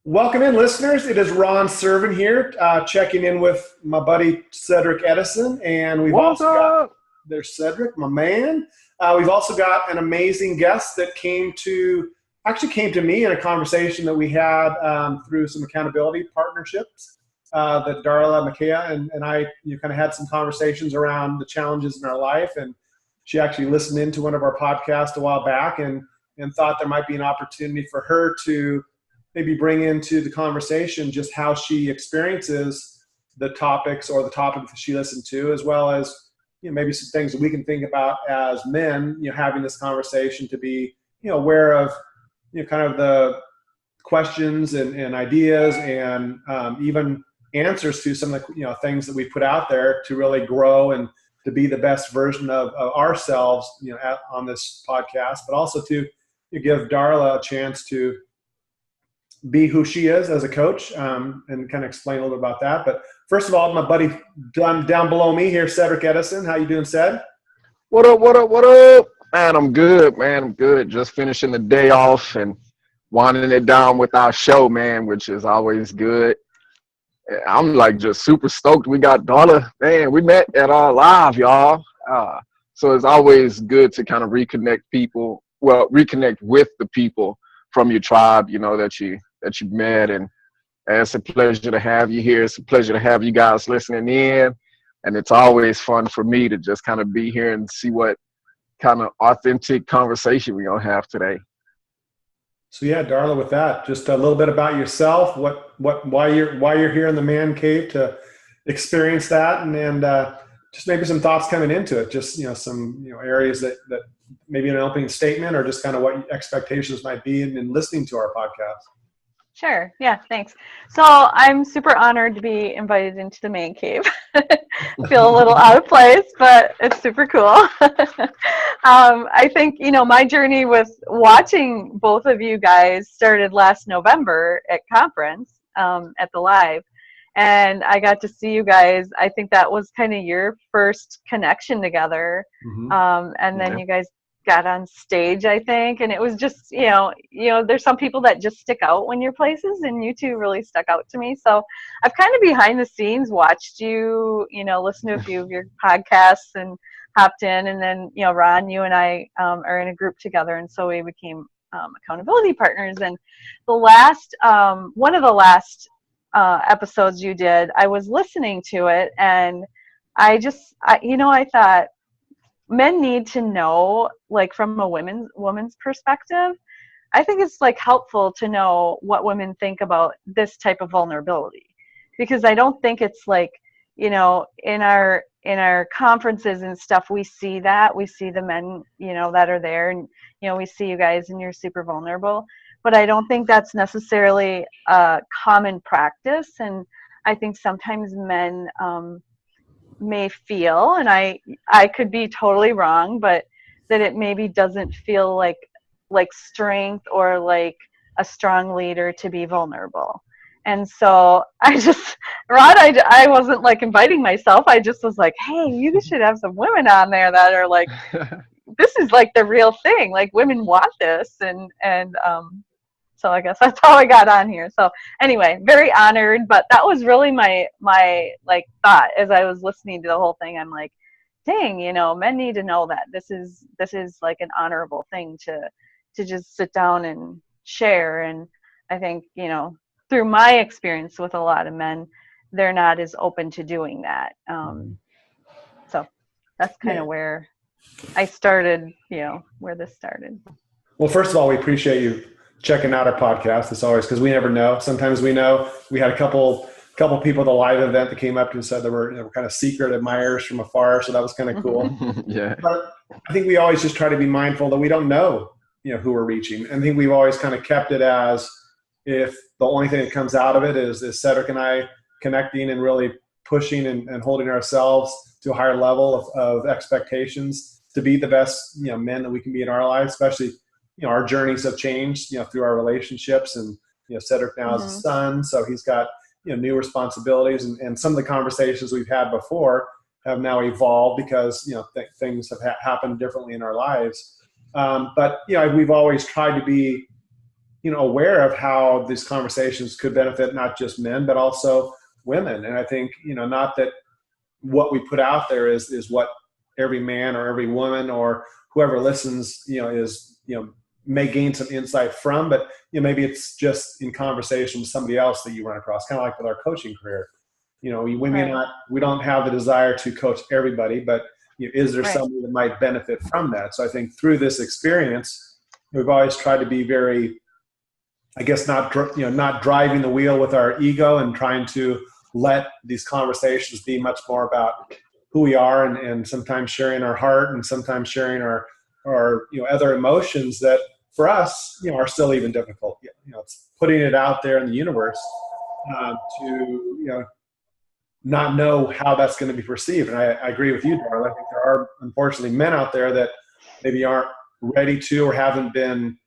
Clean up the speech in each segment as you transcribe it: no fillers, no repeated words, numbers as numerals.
Welcome in, listeners. It is Ron Servin here, checking in with my buddy Cedric Edison, and we've What's also got up? there's Cedric, my man. We've also got an amazing guest that came to me in a conversation that we had through some accountability partnerships that Darla McKaya and I kind of had some conversations around the challenges in our life, and she actually listened into one of our podcasts a while back and thought there might be an opportunity for her to maybe bring into the conversation just how she experiences the topics or the topics that she listened to, as well as maybe some things that we can think about as men, having this conversation to be aware of kind of the questions and ideas and even answers to some of the things that we put out there to really grow and to be the best version of ourselves on this podcast, but also to give Darla a chance to be who she is as a coach, and kind of explain a little bit about that. But first of all, my buddy down below me here, Cedric Edison. How you doing, Ced? What up? What up? What up? Man, I'm good, man. I'm good. Just finishing the day off and winding it down with our show, man, which is always good. I'm like just super stoked. We got Darla. Man, we met at our live, y'all. So it's always good to kind of reconnect with the people from your tribe, that you met, and it's a pleasure to have you here. It's a pleasure to have you guys listening in, and it's always fun for me to just kind of be here and see what kind of authentic conversation we're gonna have today. So yeah, Darla, with that, just a little bit about yourself, why you're here in the man cave to experience that, and just maybe some thoughts coming into it. Just some areas that maybe an opening statement or just kind of what expectations might be in listening to our podcast. Sure. Yeah, thanks. So I'm super honored to be invited into the man cave. Feel a little out of place, but it's super cool. I think, my journey with watching both of you guys started last November at conference, at the live. And I got to see you guys. I think that was kind of your first connection together. Mm-hmm. And then you guys got on stage, I think, and it was just there's some people that just stick out when you're places, and you two really stuck out to me. So I've kind of behind the scenes watched you listen to a few of your podcasts and hopped in, and then Ron, you and I are in a group together, and so we became accountability partners. And the last one of the last episodes you did, I was listening to it, and I thought men need to know, like, from a woman's perspective. I think it's like helpful to know what women think about this type of vulnerability, because I don't think it's like, in our conferences and stuff, we see the men, that are there, and, we see you guys and you're super vulnerable, but I don't think that's necessarily a common practice. And I think sometimes men, may feel, and I could be totally wrong, but that it maybe doesn't feel like strength or like a strong leader to be vulnerable. And so Rod, I wasn't like inviting myself. I just was like, hey, you should have some women on there that are like, this is like the real thing. Like, women want this, and so I guess that's how I got on here. So anyway, very honored, but that was really my like thought as I was listening to the whole thing. I'm like, dang, men need to know that this is like an honorable thing to just sit down and share. And I think, through my experience with a lot of men, they're not as open to doing that. So that's kind of where I started, where this started. Well, first of all, we appreciate you checking out our podcast. It's always, because we never know. Sometimes we know. We had a couple people at the live event that came up and said they were kind of secret admirers from afar, so that was kind of cool. Yeah. But I think we always just try to be mindful that we don't know, who we're reaching. And I think we've always kind of kept it as, if the only thing that comes out of it is Cedric and I connecting and really pushing and holding ourselves to a higher level of expectations to be the best, men that we can be in our lives, especially, our journeys have changed, through our relationships, and, Cedric now has a son, so he's got, new responsibilities, and some of the conversations we've had before have now evolved because, things have happened differently in our lives. But, we've always tried to be aware of how these conversations could benefit not just men, but also women. And I think, not that what we put out there is what every man or every woman or whoever listens, is, may gain some insight from, but maybe it's just in conversation with somebody else that you run across, kind of like with our coaching career. We don't have the desire to coach everybody, but is there somebody that might benefit from that? So I think through this experience, we've always tried to be very, I guess, not driving the wheel with our ego and trying to let these conversations be much more about who we are, and sometimes sharing our heart, and sometimes sharing our other emotions that for us are still even difficult. It's putting it out there in the universe to not know how that's going to be perceived. And I agree with you, Darla. I think there are unfortunately men out there that maybe aren't ready to, or haven't been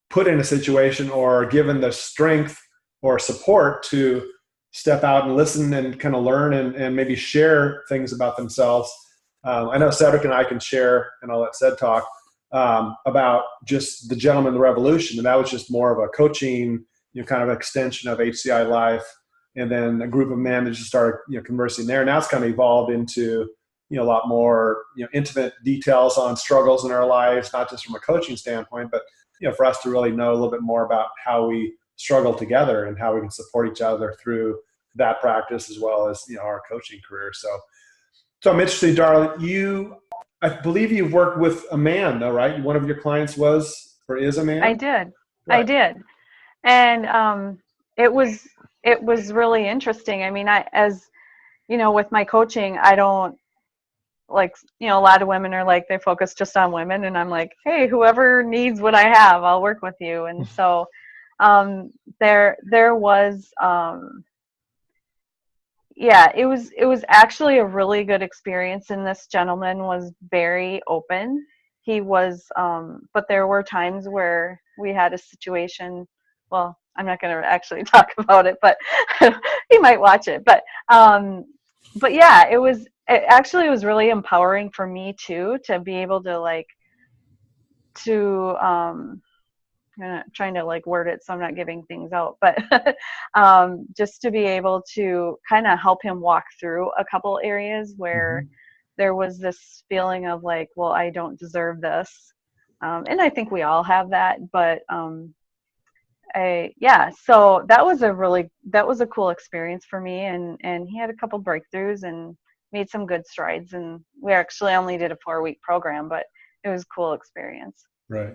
put in a situation or given the strength or support to step out and listen and kind of learn and maybe share things about themselves. I know Cedric and I can share, and I'll let Ced talk, about just the Gentleman Revolution. And that was just more of a coaching, kind of extension of HCI Life. And then a group of men that just started, conversing there. Now it's kind of evolved into, a lot more, intimate details on struggles in our lives, not just from a coaching standpoint, but, for us to really know a little bit more about how we struggle together and how we can support each other through that practice, as well as, our coaching career. So I'm interested, Darla, I believe you've worked with a man though, right? One of your clients was, or is a man? I did. Right. I did. And it was really interesting. I mean, as with my coaching, I don't like, a lot of women are like, they focus just on women, and I'm like, hey, whoever needs what I have, I'll work with you. And so there was it was actually a really good experience, and this gentleman was very open. He was but there were times where we had a situation. Well, I'm not going to actually talk about it, but he might watch it. But yeah, it was really empowering for me too, to be able to I'm trying to word it so I'm not giving things out, but just to be able to kind of help him walk through a couple areas where there was this feeling of well, I don't deserve this. And I think we all have that, but so that was a cool experience for me, and he had a couple breakthroughs and made some good strides, and we actually only did a 4-week program, but it was a cool experience. Right.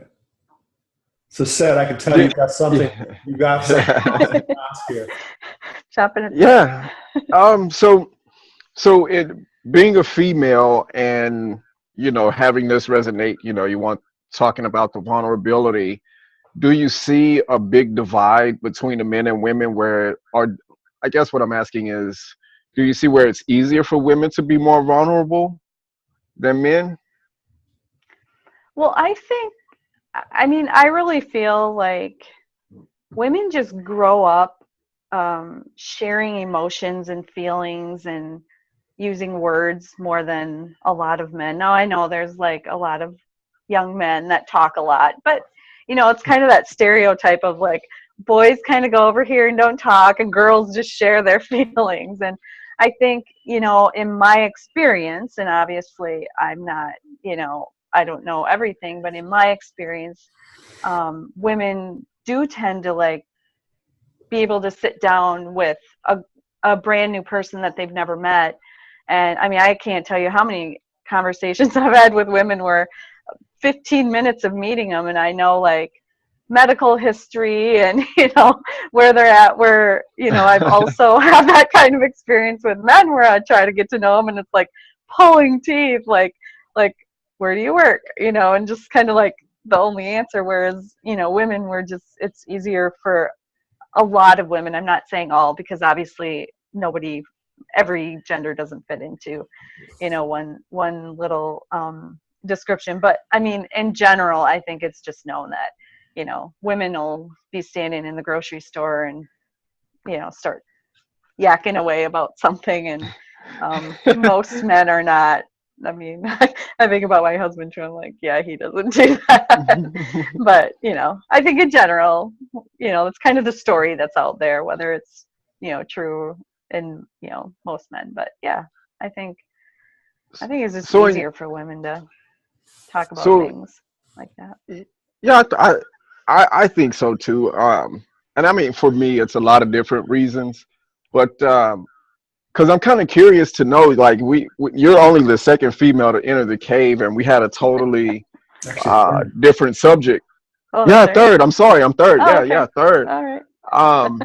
So, Ced, I can tell you've got something. You got something to ask here. Chopping it. Yeah. So it being a female and having this resonate, you want talking about the vulnerability. Do you see a big divide between the men and women I guess what I'm asking is, do you see where it's easier for women to be more vulnerable than men? Well, I really feel like women just grow up sharing emotions and feelings and using words more than a lot of men. Now, I know there's a lot of young men that talk a lot, but it's kind of that stereotype of boys kind of go over here and don't talk, and girls just share their feelings. And I think, in my experience, and obviously I'm not, I don't know everything, but in my experience, women do tend to be able to sit down with a brand new person that they've never met. And I mean, I can't tell you how many conversations I've had with women where 15 minutes of meeting them, and I know medical history and where they're at, where I've also had that kind of experience with men where I try to get to know them, and it's pulling teeth, where do you work, and just kind of the only answer, whereas women were just, it's easier for a lot of women. I'm not saying all, because obviously every gender doesn't fit into one little description, but I mean, in general, I think it's just known that women will be standing in the grocery store and start yakking away about something, and most men are not I mean, I think about my husband too. I'm like, yeah, he doesn't do that. But, I think in general, it's kind of the story that's out there, whether it's, true in, most men. But yeah, I think it's just So, easier for women to talk about so things like that. yeah, I think so too. And I mean, for me, it's a lot of different reasons, but because I'm kind of curious to know, like, you're only the second female to enter the cave, and we had a totally Actually, third. different subject. Oh, the Yeah, third? third. I'm sorry, I'm third. Oh, Yeah, okay. yeah, third. All right. Um,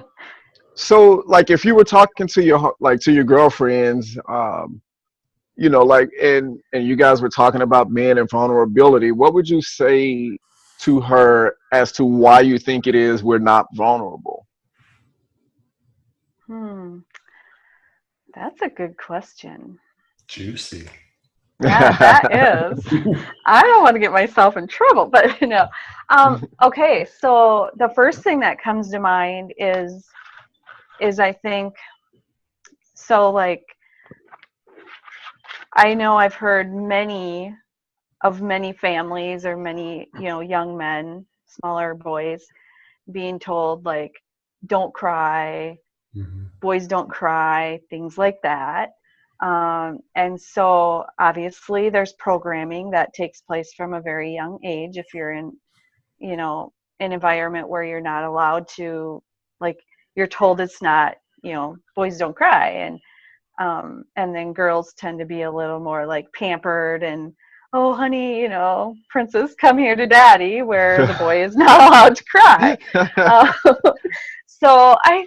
so like, if you were talking to your girlfriends, like, and you guys were talking about men and vulnerability, what would you say to her as to why you think it is we're not vulnerable? That's a good question. Juicy. Yeah, that is. I don't want to get myself in trouble, but okay, so the first thing that comes to mind is I think, so like, I know I've heard many families, or many, young men, smaller boys, being told, like, don't cry, boys don't cry, things like that. And so obviously there's programming that takes place from a very young age. If you're in, an environment where you're not allowed to, like, you're told it's not, boys don't cry. And then girls tend to be a little more like pampered and, oh honey, princess, come here to daddy, where the boy is not allowed to cry. uh, so I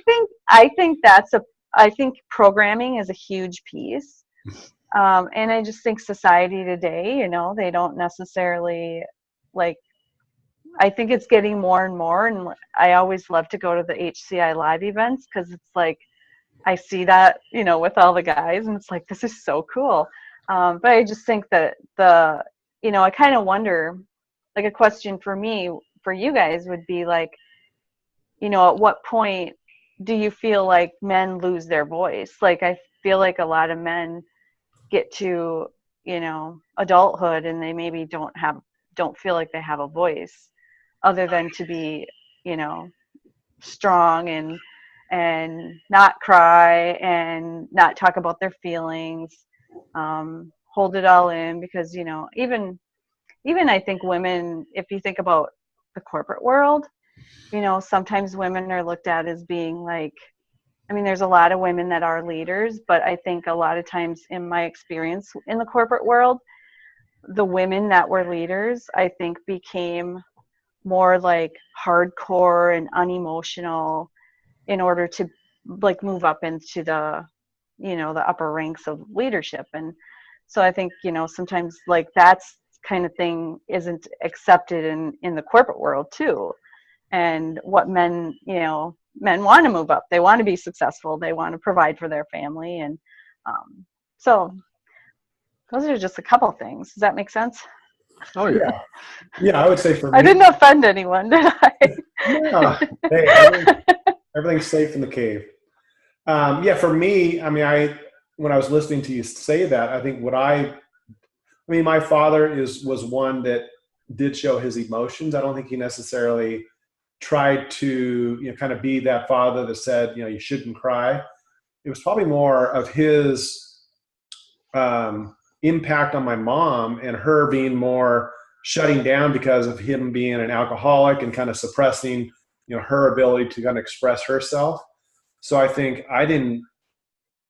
think programming is a huge piece. And I just think society today, they don't necessarily, like, I think it's getting more and more. And I always love to go to the HCI live events, because it's like, I see that, with all the guys, and it's like, this is so cool. But I just think that I kind of wonder, like, a question for me, for you guys would be like, at what point do you feel like men lose their voice? Like, I feel like a lot of men get to, adulthood, and they maybe don't feel like they have a voice other than to be, strong and not cry and not talk about their feelings, hold it all in, because, even I think women, if you think about the corporate world, sometimes women are looked at as being like, I mean, there's a lot of women that are leaders, but I think a lot of times, in my experience in the corporate world, the women that were leaders, I think, became more like hardcore and unemotional in order to, like, move up into the, the upper ranks of leadership. And so I think, sometimes, like, that's kind of thing isn't accepted in the corporate world too. And what men want to move up, they want to be successful, they want to provide for their family. And so those are just a couple things. Does that make sense? Oh yeah. Yeah, I would say for me, I didn't offend anyone, did I? no, hey, everything's safe in the cave. Yeah, for me, I mean, when I was listening to you say that, I think my father was one that did show his emotions. I don't think he necessarily tried to, kind of be that father that said, you shouldn't cry. It was probably more of his impact on my mom, and her being more shutting down because of him being an alcoholic and kind of suppressing, her ability to kind of express herself. So I think I didn't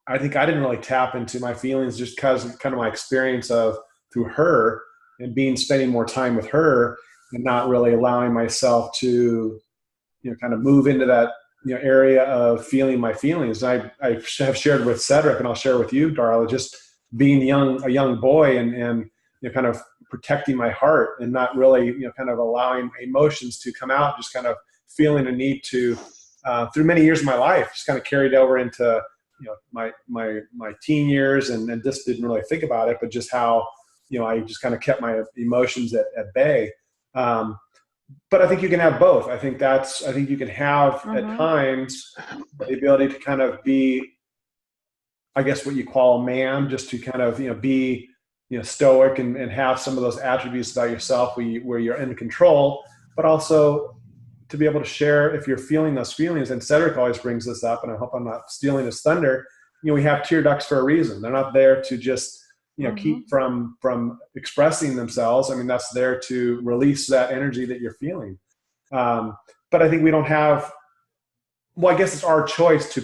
really tap into my feelings, just because of kind of my experience of through her, and spending more time with her, and not really allowing myself to, kind of move into that, area of feeling my feelings. I have shared with Cedric, and I'll share with you, Darla, just being a young boy, and kind of protecting my heart, and not really, kind of allowing emotions to come out, just kind of feeling a need to, through many years of my life, just kind of carried over into, my teen years, and just didn't really think about it, but just how, I just kind of kept my emotions at bay. But I think you can have both. I think you can have at times the ability to kind of be, I guess, what you call a man, just to kind of, be stoic and have some of those attributes about yourself where you're in control, but also to be able to share if you're feeling those feelings. And Cedric always brings this up, and I hope I'm not stealing his thunder. We have tear ducts for a reason. They're not there to just keep from expressing themselves. I mean, that's there to release that energy that you're feeling. But I think we don't have. Well, I guess it's our choice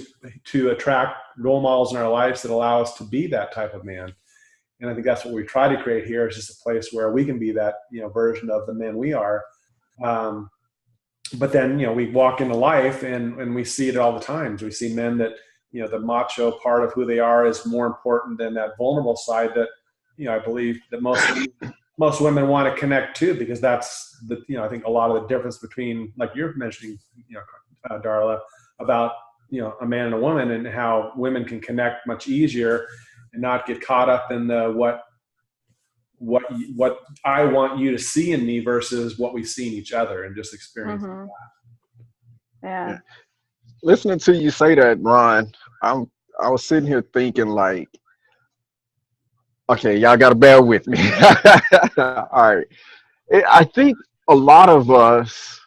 to attract role models in our lives that allow us to be that type of man. And I think that's what we try to create here, is just a place where we can be that version of the men we are. But then we walk into life and we see it all the times. We see men that the macho part of who they are is more important than that vulnerable side that I believe that most women want to connect to, because that's I think a lot of the difference between, like you're mentioning, Darla, about a man and a woman, and how women can connect much easier and not get caught up in the what I want you to see in me versus what we see in each other, and just experiencing that. Yeah. Listening to you say that, Ron, I was sitting here thinking like, okay, y'all got to bear with me. All right. I think a lot of us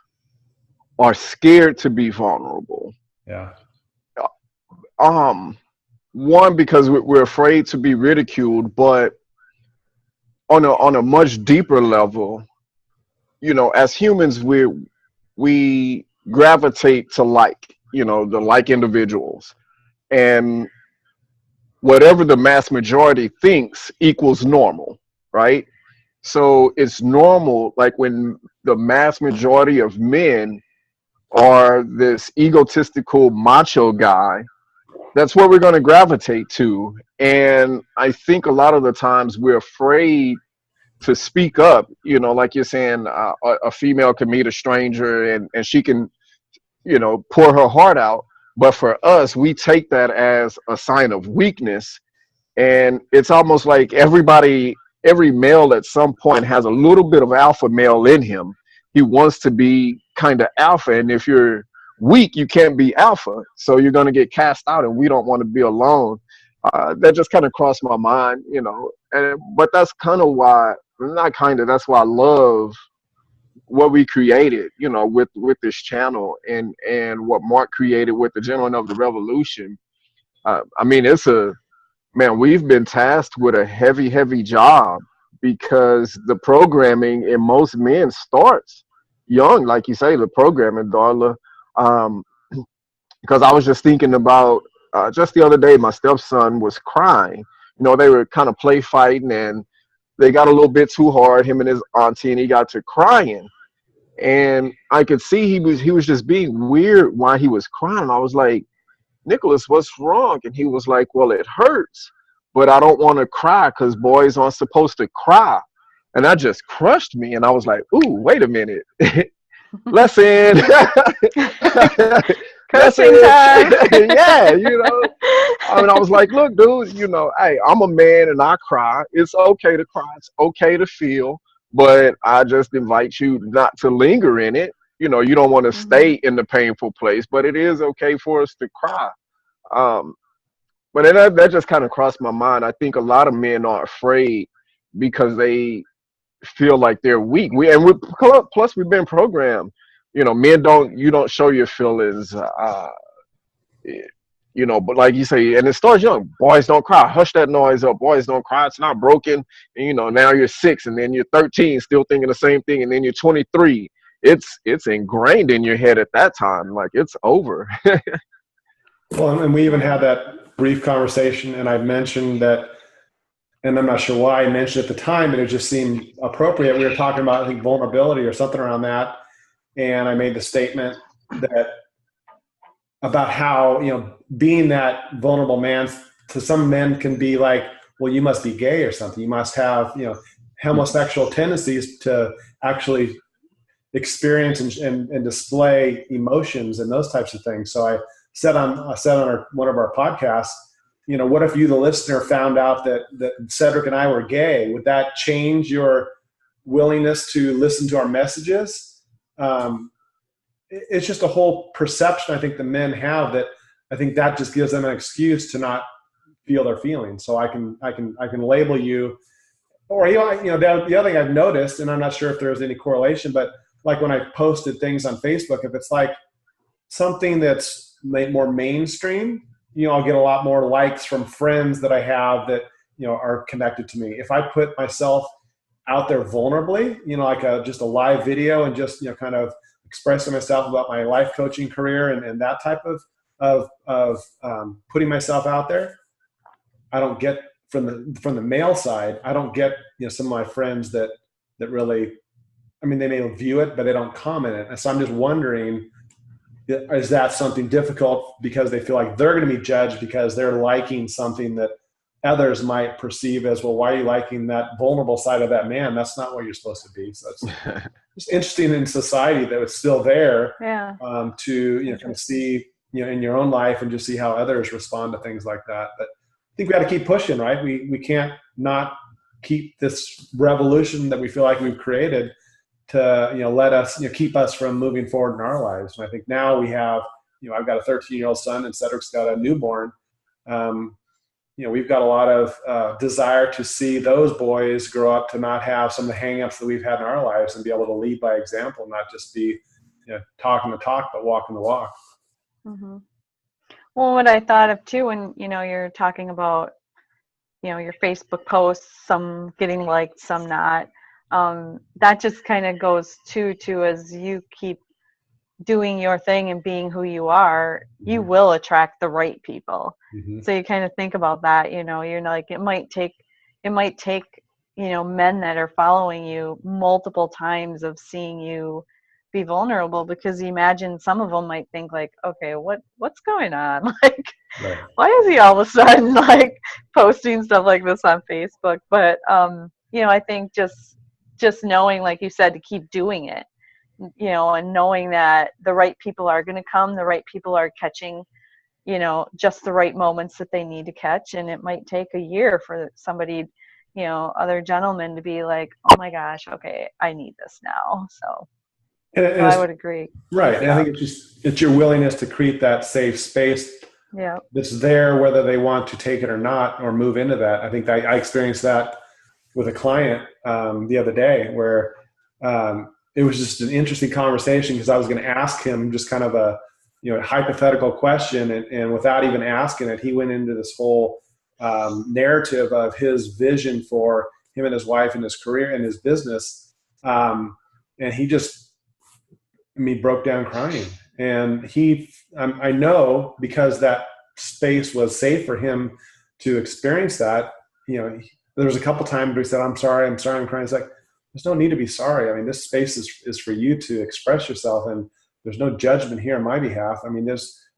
are scared to be vulnerable. Yeah. One, because we're afraid to be ridiculed, but on a much deeper level, as humans, we gravitate to the like individuals, and whatever the mass majority thinks equals normal, right? So it's normal, like when the mass majority of men are this egotistical macho guy, that's what we're going to gravitate to. And I think a lot of the times we're afraid to speak up, like you're saying, a female can meet a stranger and she can, pour her heart out. But for us, we take that as a sign of weakness. And it's almost like every male at some point has a little bit of alpha male in him. He wants to be kind of alpha. And if you're weak, you can't be alpha. So you're going to get cast out, and we don't want to be alone. That just kind of crossed my mind, but that's kind of why, that's why I love what we created, with this channel and what Mark created with the Gentlemen of the Revolution. I mean, we've been tasked with a heavy job, because the programming in most men starts young, like you say, the programming, Darla. Because I was just thinking about, just the other day, my stepson was crying. They were kind of play fighting, and they got a little bit too hard, him and his auntie, and he got to crying. And I could see he was just being weird while he was crying. I was like, Nicholas, what's wrong? And he was like, well, it hurts, but I don't want to cry because boys aren't supposed to cry. And that just crushed me. And I was like, ooh, wait a minute. Lesson. Cursing time. Yeah, I mean, I was like, look, dude, hey, I'm a man and I cry. It's okay to cry. It's okay to feel. But I just invite you not to linger in it. You don't want to stay in the painful place, but it is okay for us to cry. But that just kind of crossed my mind. I think a lot of men are afraid because they feel like they're weak. Plus we've been programmed. Men you don't show your feelings. But like you say, and it starts young. Boys don't cry. Hush that noise up. Boys don't cry. It's not broken. And, now you're 6, and then you're 13, still thinking the same thing, and then you're 23. It's ingrained in your head at that time. Like, it's over. Well, and we even had that brief conversation, and I mentioned that, and I'm not sure why I mentioned it at the time, but it just seemed appropriate. We were talking about, I think, vulnerability or something around that. And I made the statement that about how, being that vulnerable man to some men can be like, well, you must be gay or something. You must have, homosexual tendencies to actually experience and display emotions and those types of things. So I said on one of our podcasts, what if you, the listener, found out that Cedric and I were gay? Would that change your willingness to listen to our messages? It's just a whole perception I think the men have that I think that just gives them an excuse to not feel their feelings. So I can label you or the other thing I've noticed, and I'm not sure if there's any correlation, but like when I posted things on Facebook, if it's like something that's more mainstream, I'll get a lot more likes from friends that I have that are connected to me. If I put myself out there vulnerably, like just a live video and just kind of expressing myself about my life coaching career and that type of putting myself out there, I don't get from the male side. I don't get some of my friends that really, I mean, they may view it, but they don't comment it. And so I'm just wondering, is that something difficult because they feel like they're going to be judged because they're liking something that others might perceive as, well, why are you liking that vulnerable side of that man? That's not what you're supposed to be. So it's just interesting in society that it's still there. Yeah. To kind of see in your own life and just see how others respond to things like that. But I think we got to keep pushing, right? We can't not keep this revolution that we feel like we've created to let us keep us from moving forward in our lives. And I think now we have I've got a 13-year-old son and Cedric's got a newborn. We've got a lot of desire to see those boys grow up to not have some of the hangups that we've had in our lives and be able to lead by example, not just be talking the talk but walking the walk. Mm-hmm. Well, what I thought of too, when you're talking about your Facebook posts, some getting liked, some not. That just kind of goes to as you keep doing your thing and being who you are, you will attract the right people. Mm-hmm. So you kind of think about that, you're like, it might take, men that are following you multiple times of seeing you be vulnerable, because you imagine some of them might think like, okay, what's going on? Like, right. Why is he all of a sudden like posting stuff like this on Facebook? But, I think just knowing, like you said, to keep doing it, and knowing that the right people are going to come, the right people are catching, just the right moments that they need to catch. And it might take a year for somebody, other gentlemen to be like, oh my gosh, okay, I need this now. So I would agree. Right. And I think it's your willingness to create that safe space that's there, whether they want to take it or not, or move into that. I think I experienced that with a client the other day where it was just an interesting conversation, because I was going to ask him just kind of a hypothetical question, and without even asking it, he went into this whole narrative of his vision for him and his wife and his career and his business, and he just broke down crying. And I know, because that space was safe for him to experience that. There was a couple times where he said, I'm sorry, I'm crying. It's like, there's no need to be sorry. I mean, this space is for you to express yourself, and there's no judgment here on my behalf. I mean,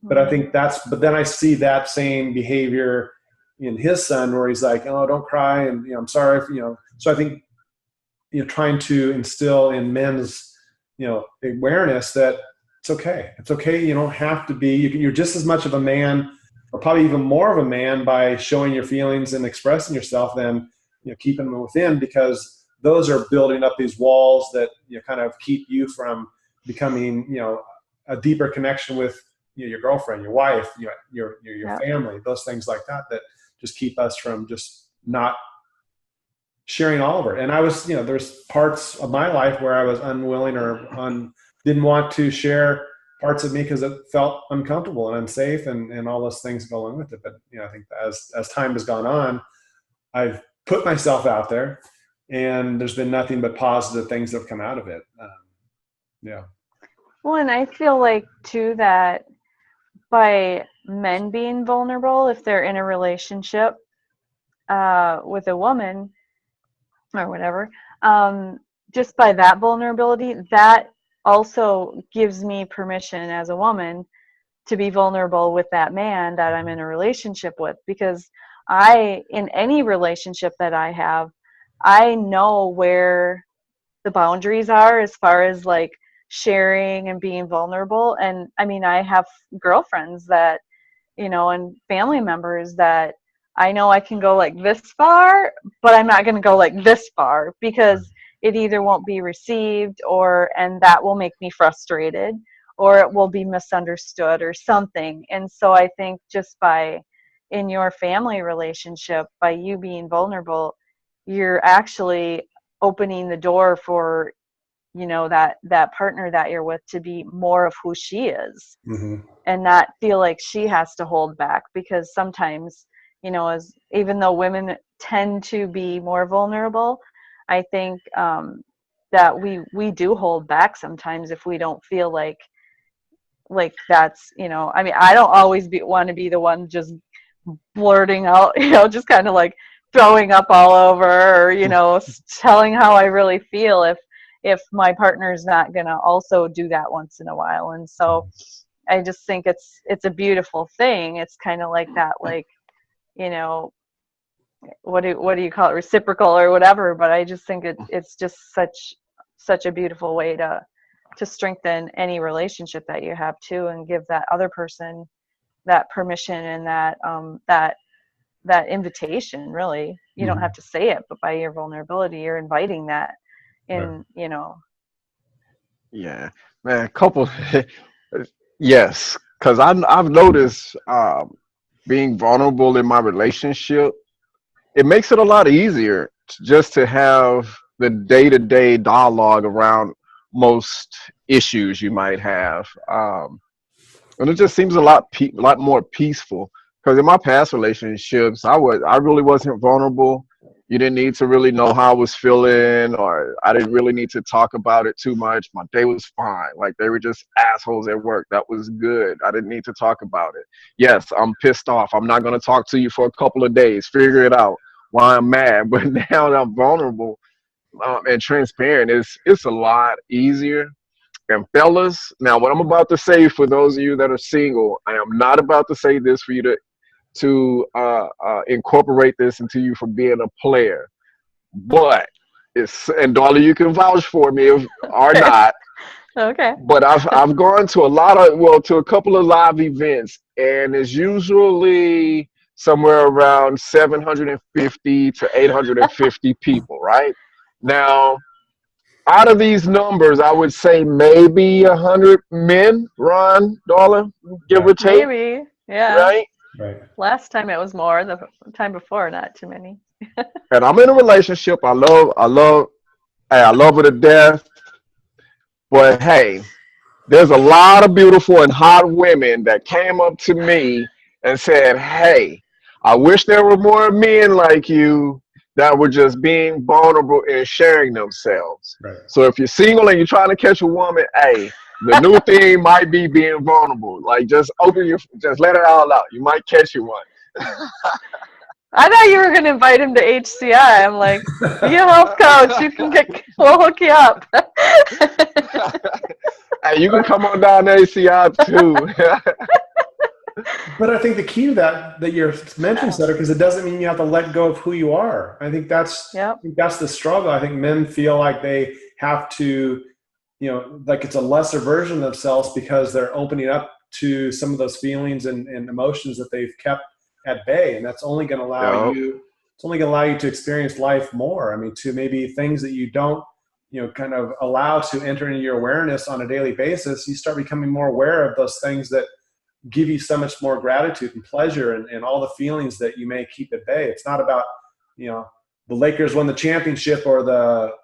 but I think but then I see that same behavior in his son, where he's like, oh, don't cry. And, I'm sorry. So I think, trying to instill in men's, awareness that it's okay. It's okay. You don't have to be, you're just as much of a man, or probably even more of a man, by showing your feelings and expressing yourself than, keeping them within, because those are building up these walls that kind of keep you from becoming, a deeper connection with your girlfriend, your wife, your family, those things like that just keep us from just not sharing all of it. And I was, there's parts of my life where I was unwilling or didn't want to share parts of me because it felt uncomfortable and unsafe and all those things go along with it. But, I think as time has gone on, I've put myself out there, and there's been nothing but positive things that have come out of it. Well, and I feel like too that by men being vulnerable, if they're in a relationship with a woman or whatever, just by that vulnerability, that also gives me permission as a woman to be vulnerable with that man that I'm in a relationship with, because in any relationship that I have, I know where the boundaries are as far as like sharing and being vulnerable. And I mean, I have girlfriends that, and family members that I know I can go like this far, but I'm not going to go like this far, because it either won't be received and that will make me frustrated, or it will be misunderstood or something. And so I think just in your family relationship, by you being vulnerable, you're actually opening the door for, you know, that partner that you're with to be more of who she is, and not feel like she has to hold back. Because sometimes, you know, as even though women tend to be more vulnerable, I think that we do hold back sometimes if we don't feel like that's, you know, I mean, I don't always want to be the one just blurting out, you know, just kind of like throwing up all over, or, you know, telling how I really feel if my partner's not gonna also do that once in a while. And so I just think it's a beautiful thing. It's kind of like that, like, you know, what do you call it, reciprocal or whatever. But I just think it's just such a beautiful way to strengthen any relationship that you have too, and give that other person that permission and that invitation. Really, you don't have to say it, but by your vulnerability, you're inviting that in, you know. Yeah, man, couple. Yes, because I've noticed being vulnerable in my relationship, it makes it a lot easier just to have the day-to-day dialogue around most issues you might have, and it just seems a lot more peaceful. Because in my past relationships, I really wasn't vulnerable. You didn't need to really know how I was feeling, or I didn't really need to talk about it too much. My day was fine. Like, they were just assholes at work. That was good. I didn't need to talk about it. Yes, I'm pissed off. I'm not going to talk to you for a couple of days. Figure it out why I'm mad. But now that I'm vulnerable and transparent, it's a lot easier. And fellas, now what I'm about to say, for those of you that are single, I am not about to say this for you to incorporate this into you for being a player. But and Darla, you can vouch for me if or not. Okay. But I've gone to to a couple of live events, and it's usually somewhere around 750 to 850 people, right? Now, out of these numbers, I would say maybe 100 men, Ron, Darla, give or take. Maybe, yeah. Right? Right. Last time it was more. The time before, not too many. And I'm in a relationship. I love her to death. But hey, there's a lot of beautiful and hot women that came up to me and said, "Hey, I wish there were more men like you that were just being vulnerable and sharing themselves." Right. So if you're single and you're trying to catch a woman, hey, the new thing might be being vulnerable. Like, just let it all out. You might catch you one. I thought you were going to invite him to HCI. I'm like, be a health coach. We'll hook you up. Hey, you can come on down to HCI too. But I think the key to that you're mentioning, Cedric, because it doesn't mean you have to let go of who you are. I think that's the struggle. I think men feel like they have to, you know, like it's a lesser version of themselves because they're opening up to some of those feelings and emotions that they've kept at bay, and that's only going to allow you. It's only going to allow you to experience life more. I mean, to maybe things that you don't, you know, kind of allow to enter into your awareness on a daily basis. You start becoming more aware of those things that give you so much more gratitude and pleasure and all the feelings that you may keep at bay. It's not about, you know, the Lakers won the championship, or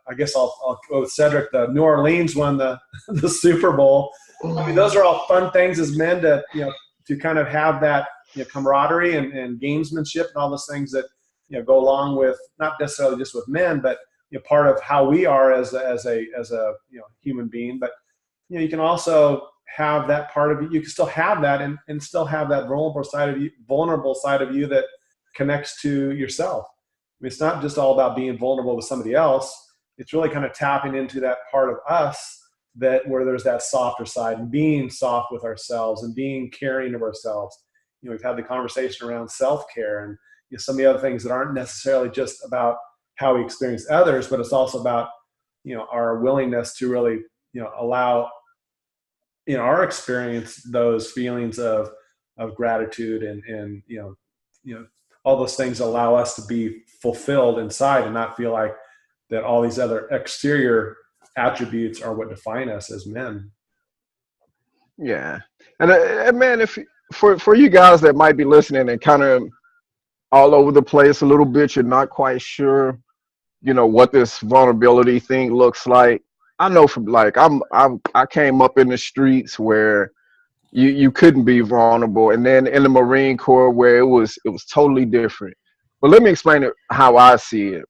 I guess I'll go with Cedric, the New Orleans won the Super Bowl. I mean, those are all fun things as men to, you know, to kind of have that, you know, camaraderie and gamesmanship and all those things that, you know, go along with, not necessarily just with men, but, you know, part of how we are as a you know, human being. But, you know, you can also have that part of you. You can still have that and still have that vulnerable side of you that connects to yourself. I mean, it's not just all about being vulnerable with somebody else. It's really kind of tapping into that part of us where there's that softer side, and being soft with ourselves and being caring of ourselves. You know, we've had the conversation around self-care and, you know, some of the other things that aren't necessarily just about how we experience others, but it's also about, you know, our willingness to really, you know, allow in our experience those feelings of gratitude and you know all those things allow us to be fulfilled inside and not feel like that all these other exterior attributes are what define us as men. Yeah. And man, if for you guys that might be listening and kind of all over the place a little bit, you're not quite sure what this vulnerability thing looks like. I know from like I came up in the streets where you couldn't be vulnerable, and then in the Marine Corps where it was totally different. But let me explain it how I see it,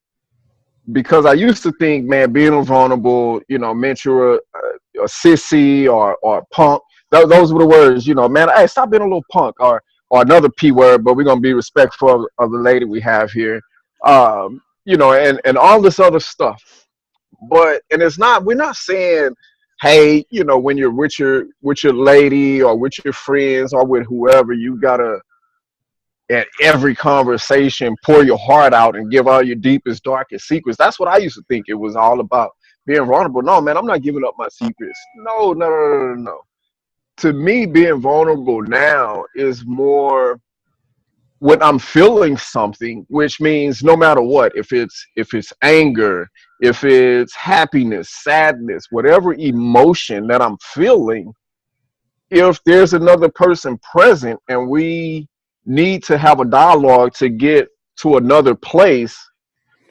because I used to think, man, being vulnerable, meant you're a sissy or a punk. Those were the words, man. Hey, stop being a little punk, or another p word, but we're gonna be respectful of the lady we have here, and all this other stuff. And it's not. We're not saying, hey, when you're with your lady or with your friends or with whoever, you gotta at every conversation pour your heart out and give all your deepest, darkest secrets. That's what I used to think it was all about, being vulnerable. No, man, I'm not giving up my secrets. No, no, no, no, no, no. To me, being vulnerable now is more when I'm feeling something, which means no matter what, if it's anger, if it's happiness, sadness, whatever emotion that I'm feeling, if there's another person present and we need to have a dialogue to get to another place,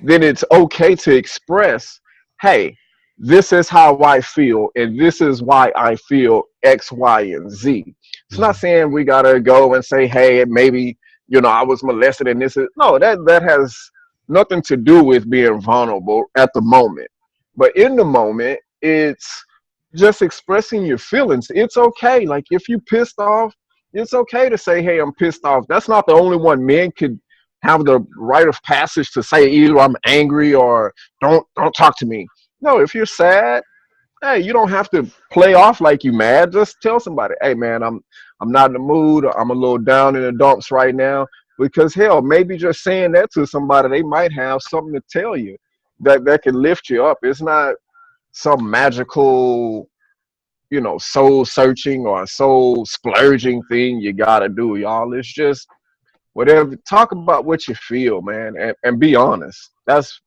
then it's okay to express, hey, this is how I feel, and this is why I feel X, Y, and Z. It's not saying we gotta go and say, hey, maybe I was molested and this is no, that has nothing to do with being vulnerable at the moment. But in the moment, it's just expressing your feelings. It's okay. Like if you pissed off, it's okay to say, hey, I'm pissed off. That's not the only one. Men could have the rite of passage to say either I'm angry or don't talk to me. No, if you're sad, hey, you don't have to play off like you mad. Just tell somebody, hey man, I'm not in the mood, or I'm a little down in the dumps right now. Because hell, maybe just saying that to somebody, they might have something to tell you that can lift you up. It's not some magical, soul searching or soul splurging thing you gotta do, y'all. It's just whatever. Talk about what you feel, man, and be honest. That's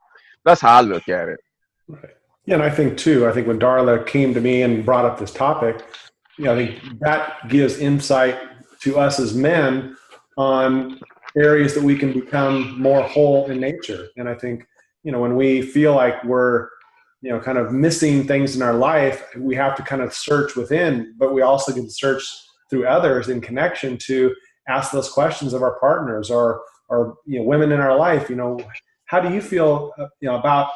how I look at it. Right. Yeah, and I think too, I think when Darla came to me and brought up this topic, I think that gives insight to us as men on areas that we can become more whole in nature. And I think, when we feel like we're, kind of missing things in our life, we have to kind of search within, but we also can search through others in connection to ask those questions of our partners or women in our life. How do you feel, about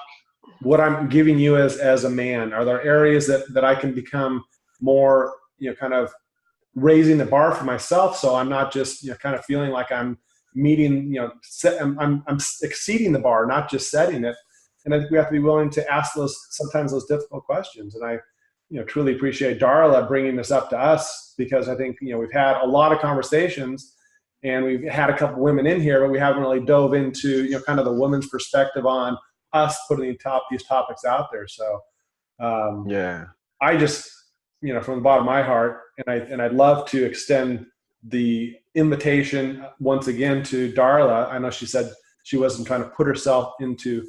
what I'm giving you as a man? Are there areas that I can become more, kind of raising the bar for myself, so I'm not just, kind of feeling like I'm meeting, I'm exceeding the bar, not just setting it. And I think we have to be willing to ask sometimes those difficult questions. And I, truly appreciate Darla bringing this up to us, because I think, we've had a lot of conversations and we've had a couple women in here, but we haven't really dove into, kind of the woman's perspective on us putting these topics out there. So Yeah. I just, from the bottom of my heart, and I'd love to extend the invitation once again to Darla. I know she said she wasn't trying to put herself into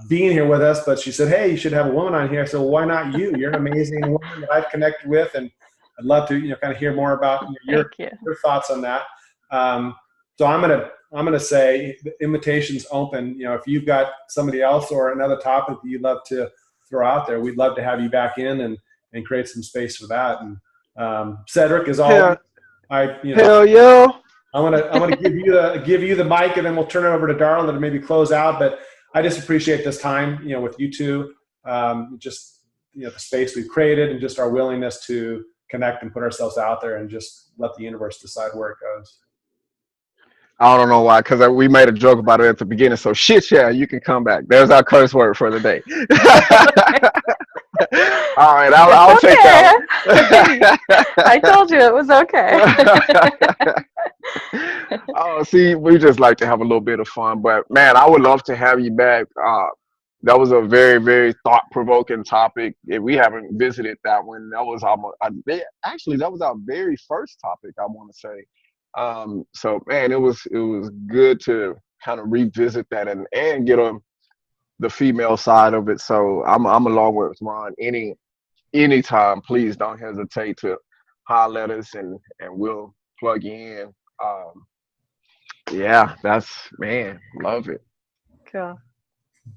being here with us, but she said, hey, you should have a woman on here. So why not you? You're an amazing woman that I've connected with, and I'd love to, kind of hear more about your thoughts on that. So I'm gonna say the invitation's open. If you've got somebody else or another topic that you'd love to throw out there, we'd love to have you back in and create some space for that. And Cedric is all. Yeah. Hell yeah. I'm gonna give you the mic, and then we'll turn it over to Darla to maybe close out. But I just appreciate this time, with you two, just the space we've created, and just our willingness to connect and put ourselves out there, and just let the universe decide where it goes. I don't know why, because we made a joke about it at the beginning. So shit, yeah, you can come back. There's our curse word for the day. All right, I'll take that. I told you it was okay. Oh, see, we just like to have a little bit of fun, but man, I would love to have you back. That was a very, very thought-provoking topic. If we haven't visited that one, that was actually that was our very first topic, I want to say. So man, it was good to kind of revisit that and get on the female side of it. So I'm along with Ron. Anytime, please don't hesitate to holler at us, and we'll plug you in. Yeah, love it. Cool.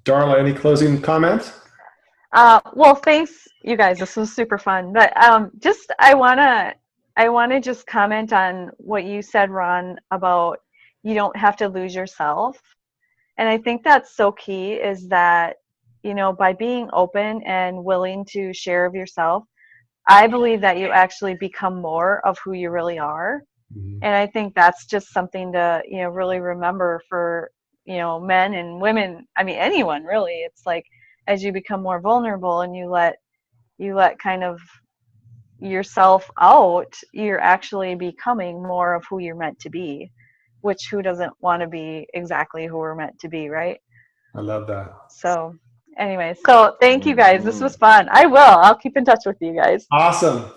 Darla, any closing comments? Well, thanks, you guys. This was super fun. But just I wanna just comment on what you said, Ron, about you don't have to lose yourself. And I think that's so key is that, by being open and willing to share of yourself, I believe that you actually become more of who you really are. Mhm. And I think that's just something to, really remember for, men and women. I mean, anyone really. It's like as you become more vulnerable and you let kind of yourself out, you're actually becoming more of who you're meant to be, which who doesn't want to be exactly who we're meant to be, right? I love that. So, anyway, so thank you guys. This Mhm. was fun. I'll keep in touch with you guys. Awesome.